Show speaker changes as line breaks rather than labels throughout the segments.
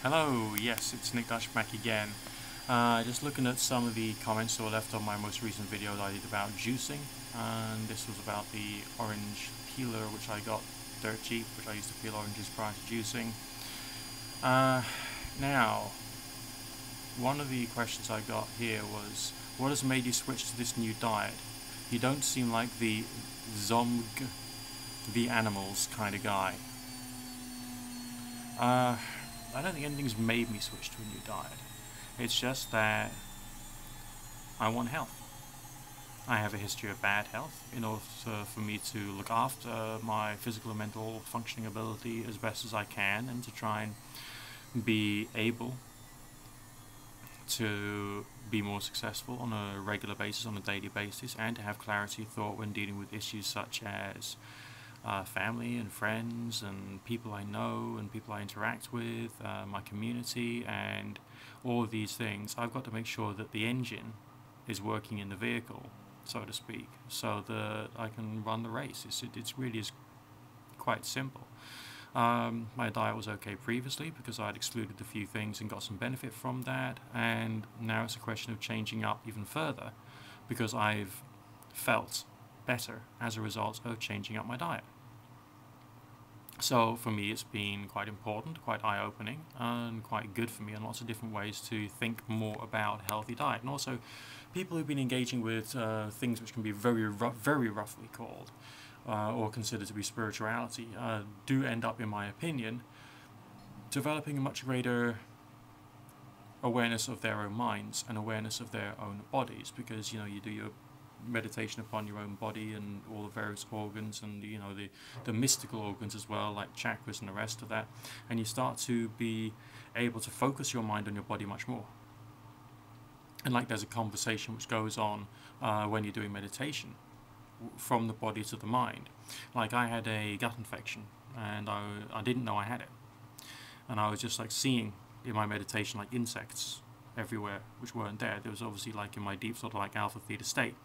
Hello, yes, it's Nick Dash back again. Just looking at some of the comments that were left on my most recent video that I did about juicing, and this was about the orange peeler which I got dirt cheap, which I used to peel oranges prior to juicing. Now, one of the questions I got here was, what has made you switch to this new diet? You don't seem like the Zomg, the animals kind of guy. I don't think anything's made me switch to a new diet. It's just that I want health. I have a history of bad health. In order for me to look after my physical and mental functioning ability as best as I can, and to try and be able to be more successful on a regular basis, on a daily basis, and to have clarity of thought when dealing with issues such as family and friends and people I know and people I interact with, my community, and all of these things. I've got to make sure that the engine is working in the vehicle, so to speak, so that I can run the race. It's really is quite simple. My diet was okay previously because I'd excluded a few things and got some benefit from that, and now it's a question of changing up even further because I've felt better as a result of changing up my diet. So for me it's been quite important, quite eye-opening, and quite good for me in lots of different ways to think more about healthy diet. And also people who've been engaging with things which can be very roughly called or considered to be spirituality do end up, in my opinion, developing a much greater awareness of their own minds and awareness of their own bodies, because you do your meditation upon your own body and all the various organs, and the mystical organs as well, like chakras and the rest of that, and you start to be able to focus your mind on your body much more. And like there's a conversation which goes on when you're doing meditation from the body to the mind. Like I had a gut infection and I didn't know I had it, and I was just like seeing in my meditation like insects everywhere which weren't there. There was obviously, like in my deep sort of like alpha theta state,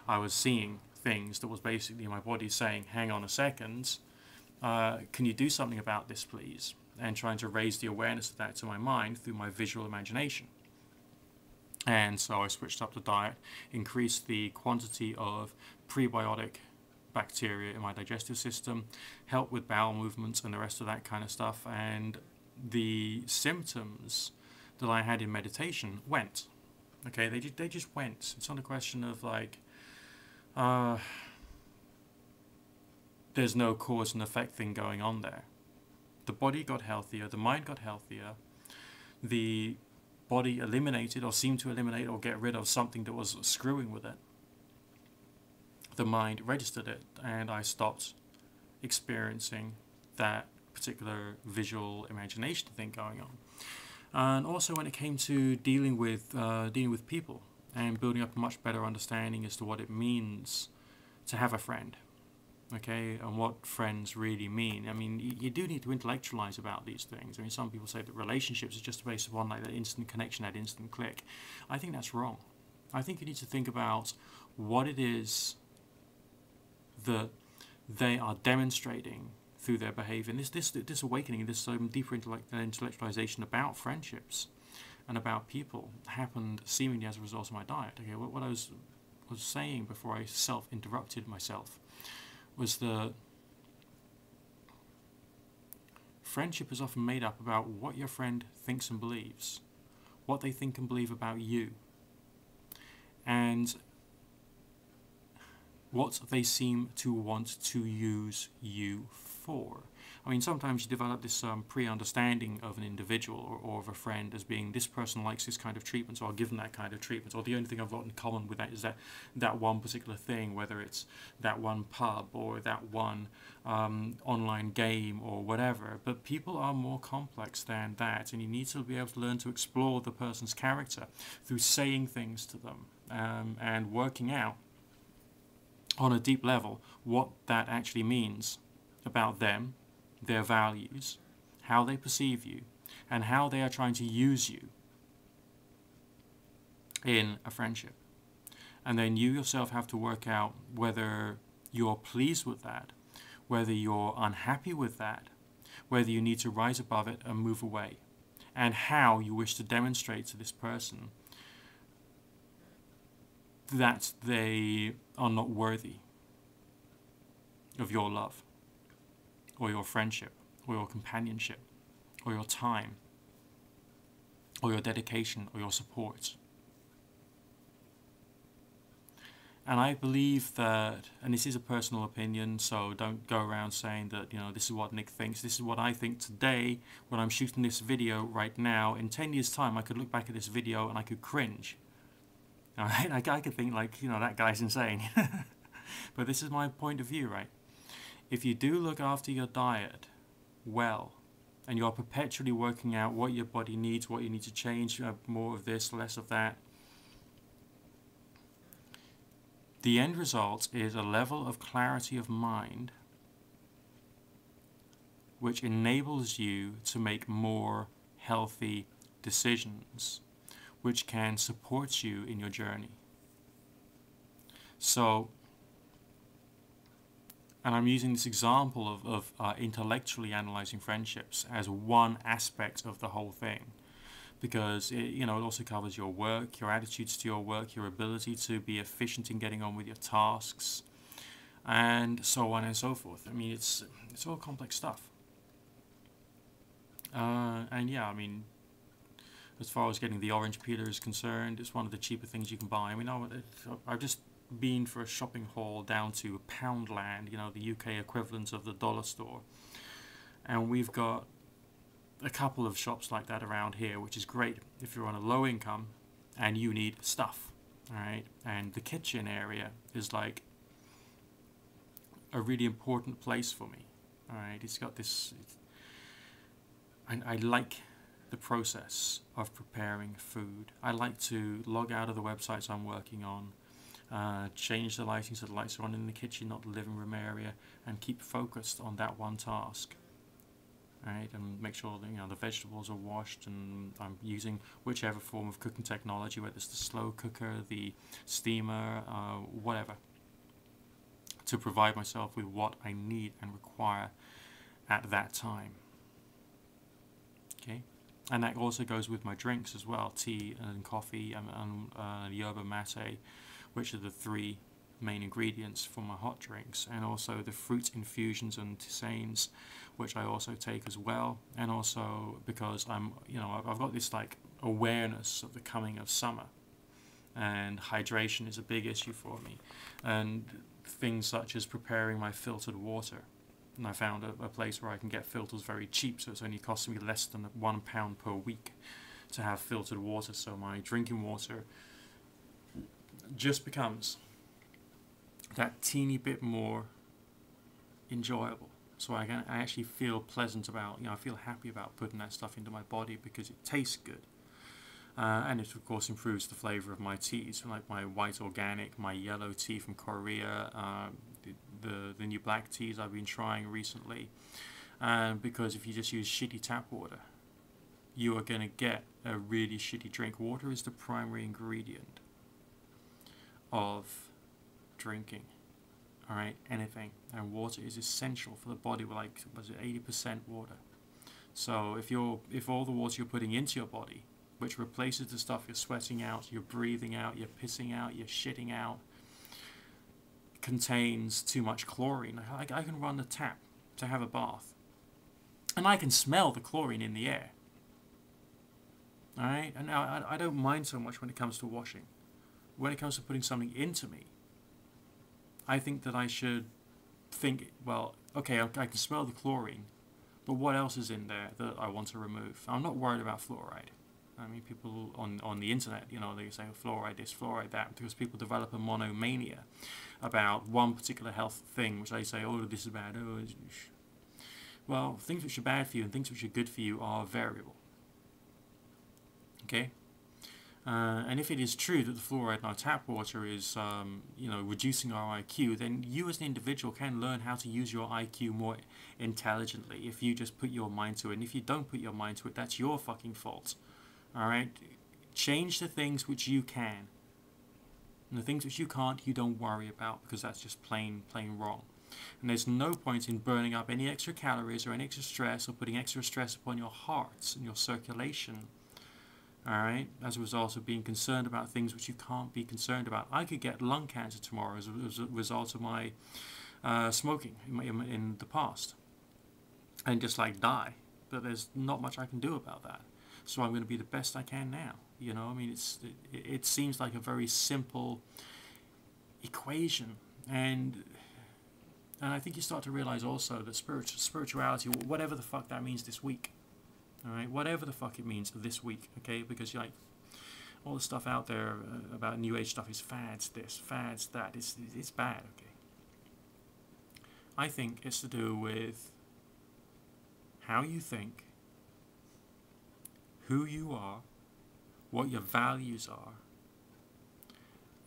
I was seeing things that was basically my body saying, hang on a second, can you do something about this please? And trying to raise the awareness of that to my mind through my visual imagination. And so I switched up the diet, increased the quantity of prebiotic bacteria in my digestive system, helped with bowel movements and the rest of that kind of stuff, and the symptoms that I had in meditation went. Okay, they just went. It's not a question of like there's no cause and effect thing going on there. The body got healthier, the mind got healthier, the body eliminated or seemed to eliminate or get rid of something that was screwing with it. The mind registered it, and I stopped experiencing that particular visual imagination thing going on. And also when it came to dealing with people and building up a much better understanding as to what it means to have a friend, okay, and what friends really mean. I mean, you do need to intellectualize about these things. I mean, some people say that relationships are just based upon like that instant connection, that instant click. I think that's wrong. I think you need to think about what it is that they are demonstrating through their behavior. And this awakening, this deeper intellectualization about friendships and about people happened seemingly as a result of my diet. Okay, what I was saying before I self-interrupted myself was that friendship is often made up about what your friend thinks and believes, what they think and believe about you, and what they seem to want to use you for. I mean, sometimes you develop this pre-understanding of an individual or of a friend as being, this person likes this kind of treatment, so I'll give them that kind of treatment, or the only thing I've got in common with that is that one particular thing, whether it's that one pub or that one online game or whatever. But people are more complex than that, and you need to be able to learn to explore the person's character through saying things to them and working out on a deep level what that actually means about them, their values, how they perceive you, and how they are trying to use you in a friendship. And then you yourself have to work out whether you're pleased with that, whether you're unhappy with that, whether you need to rise above it and move away. and how you wish to demonstrate to this person that they are not worthy of your love, or your friendship, or your companionship, or your time, or your dedication, or your support. And I believe that, and this is a personal opinion, so don't go around saying that, this is what Nick thinks. This is what I think today, when I'm shooting this video right now. In 10 years' time, I could look back at this video and I could cringe. All right? I could think like, that guy's insane. But this is my point of view, right? If you do look after your diet well, and you're perpetually working out what your body needs, what you need to change, more of this, less of that, the end result is a level of clarity of mind which enables you to make more healthy decisions, which can support you in your journey. So, and I'm using this example of intellectually analyzing friendships as one aspect of the whole thing, because it also covers your work, your attitudes to your work, your ability to be efficient in getting on with your tasks, and so on and so forth. I mean, it's all complex stuff. And yeah, I mean, as far as getting the orange peeler is concerned, it's one of the cheaper things you can buy. I mean, I've just been for a shopping haul down to Poundland, the UK equivalent of the dollar store, and we've got a couple of shops like that around here, which is great if you're on a low income and you need stuff, all right? And the kitchen area is like a really important place for me, all right? It's got this, I like the process of preparing food. I like to log out of the websites I'm working on, change the lighting so the lights are on in the kitchen, not the living room area, and keep focused on that one task. Right, and make sure that the vegetables are washed, and I'm using whichever form of cooking technology, whether it's the slow cooker, the steamer, whatever, to provide myself with what I need and require at that time. Okay, and that also goes with my drinks as well: tea and coffee and yerba mate, which are the three main ingredients for my hot drinks, and also the fruit infusions and tisanes, which I also take as well. And also because I've got this like awareness of the coming of summer, and hydration is a big issue for me, and things such as preparing my filtered water. And I found a place where I can get filters very cheap, so it's only costing me less than £1 per week to have filtered water. So my drinking water just becomes that teeny bit more enjoyable. So I actually feel pleasant about, I feel happy about putting that stuff into my body because it tastes good. And it of course improves the flavour of my teas, like my white organic, my yellow tea from Korea, the new black teas I've been trying recently. Because if you just use shitty tap water, you are going to get a really shitty drink. Water is the primary ingredient of drinking, all right, anything, and water is essential for the body. We're like, was it 80% water? So if all the water you're putting into your body, which replaces the stuff you're sweating out, you're breathing out, you're pissing out, you're shitting out, contains too much chlorine, I can run the tap to have a bath, and I can smell the chlorine in the air. All right, and now I don't mind so much when it comes to washing. When it comes to putting something into me, I think that I should think, well, okay, I can smell the chlorine, but what else is in there that I want to remove? I'm not worried about fluoride. I mean, people on the internet, they say fluoride this, fluoride that, because people develop a monomania about one particular health thing, which they say, oh, this is bad. Oh, well, things which are bad for you and things which are good for you are variable. Okay? And if it is true that the fluoride in our tap water is, reducing our IQ, then you as an individual can learn how to use your IQ more intelligently if you just put your mind to it. And if you don't put your mind to it, that's your fucking fault. All right? Change the things which you can. And the things which you can't, you don't worry about, because that's just plain wrong. And there's no point in burning up any extra calories or any extra stress or putting extra stress upon your hearts and your circulation. Alright, as a result of being concerned about things which you can't be concerned about. I could get lung cancer tomorrow as a result of my smoking in the past, and just like die. But there's not much I can do about that. So I'm going to be the best I can now. You know, I mean, it seems like a very simple equation, and I think you start to realize also that spirituality, whatever the fuck that means this week, all right, whatever the fuck it means this week, okay, because like all the stuff out there about New Age stuff is fads, this, fads that, it's bad, okay. I think it's to do with how you think, who you are, what your values are,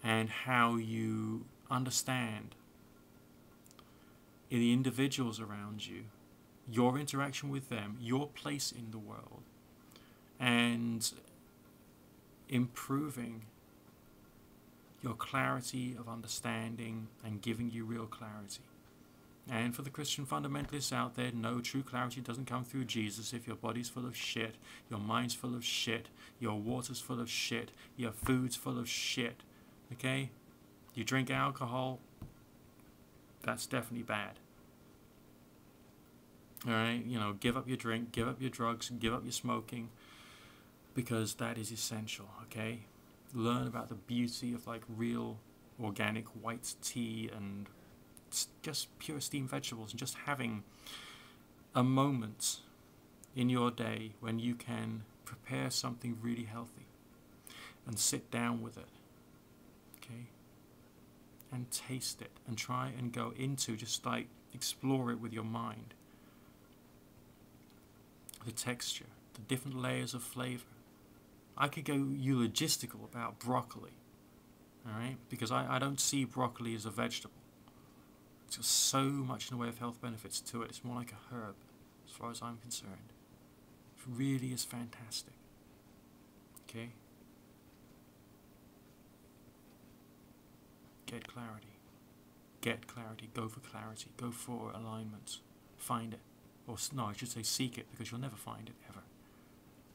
and how you understand the individuals around you, your interaction with them, your place in the world, and improving your clarity of understanding and giving you real clarity. And for the Christian fundamentalists out there, no, true clarity doesn't come through Jesus. If your body's full of shit, your mind's full of shit, your water's full of shit, your food's full of shit, okay? You drink alcohol, that's definitely bad. Alright, you know, give up your drink, give up your drugs, give up your smoking, because that is essential, okay? Learn about the beauty of like real organic white tea and just pure steamed vegetables, and just having a moment in your day when you can prepare something really healthy and sit down with it, okay, and taste it and try and go into, just like explore it with your mind, the texture, the different layers of flavor. I could go eulogistical about broccoli, alright, because I don't see broccoli as a vegetable. It's got so much in the way of health benefits to it. It's more like a herb, as far as I'm concerned. It really is fantastic. Okay? Get clarity. Get clarity. Go for clarity. Go for alignment. Find it. Or, no, I should say seek it, because you'll never find it, ever.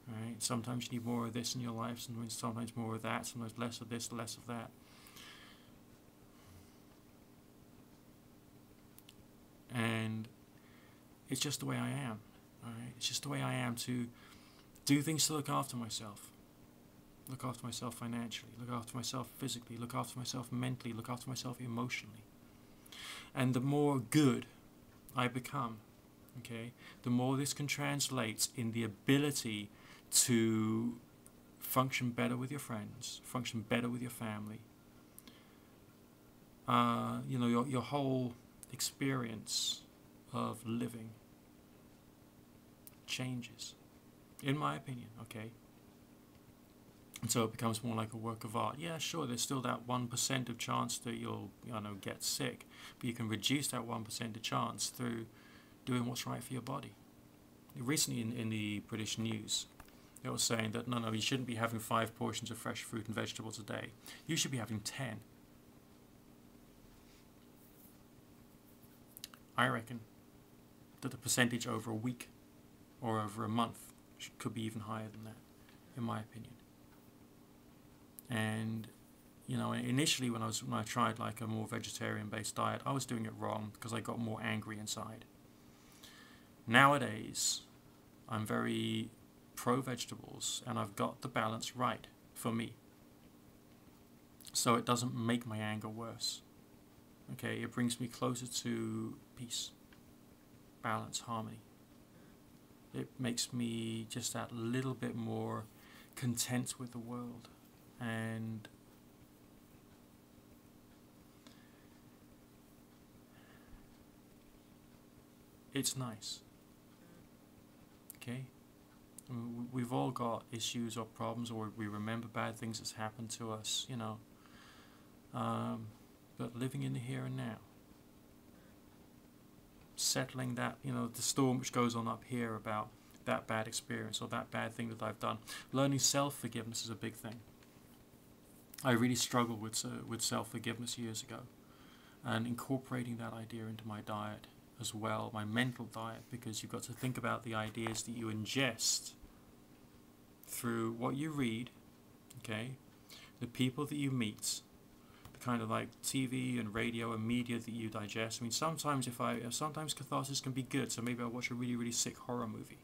Right? Sometimes you need more of this in your life, sometimes more of that, sometimes less of this, less of that. And it's just the way I am. Alright? It's just the way I am to do things to look after myself. Look after myself financially, look after myself physically, look after myself mentally, look after myself emotionally. And the more good I become, okay, the more this can translate in the ability to function better with your friends, function better with your family. You know, your whole experience of living changes, in my opinion, okay? And so it becomes more like a work of art. Yeah, sure, there's still that 1% of chance that you'll, get sick, but you can reduce that 1% of chance through doing what's right for your body. Recently in the British news, it was saying that no, you shouldn't be having 5 portions of fresh fruit and vegetables a day. You should be having 10. I reckon that the percentage over a week or over a month could be even higher than that, in my opinion. And initially when I tried like a more vegetarian-based diet, I was doing it wrong because I got more angry inside. Nowadays, I'm very pro-vegetables, and I've got the balance right for me, so it doesn't make my anger worse. Okay, it brings me closer to peace, balance, harmony. It makes me just that little bit more content with the world, and it's nice. Okay? I mean, we've all got issues or problems, or we remember bad things that's happened to us, but living in the here and now, settling that, the storm which goes on up here about that bad experience or that bad thing that I've done. Learning self-forgiveness is a big thing. I really struggled with self-forgiveness years ago. and incorporating that idea into my diet as well, my mental diet, because you've got to think about the ideas that you ingest through what you read, okay, the people that you meet, the kind of like TV and radio and media that you digest. I mean, sometimes sometimes catharsis can be good, so maybe I'll watch a really, really sick horror movie,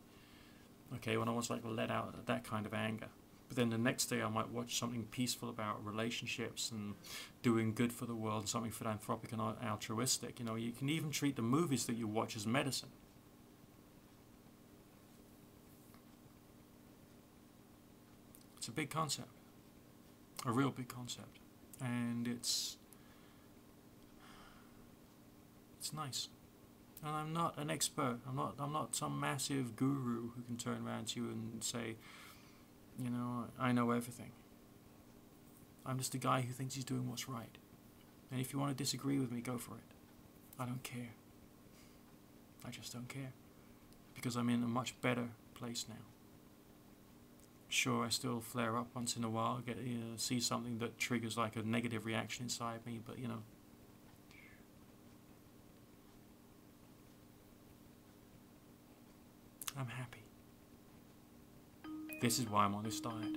okay, when I want to like let out that kind of anger. But then the next day I might watch something peaceful about relationships and doing good for the world, something philanthropic and altruistic. You know, you can even treat the movies that you watch as medicine. It's a big concept, a real big concept, and it's nice. And I'm not an expert. I'm not some massive guru who can turn around to you and say, you know, I know everything. I'm just a guy who thinks he's doing what's right. And if you want to disagree with me, go for it. I don't care. I just don't care. Because I'm in a much better place now. Sure, I still flare up once in a while, see something that triggers like a negative reaction inside me, but you know. I'm happy. This is why I'm on this diet.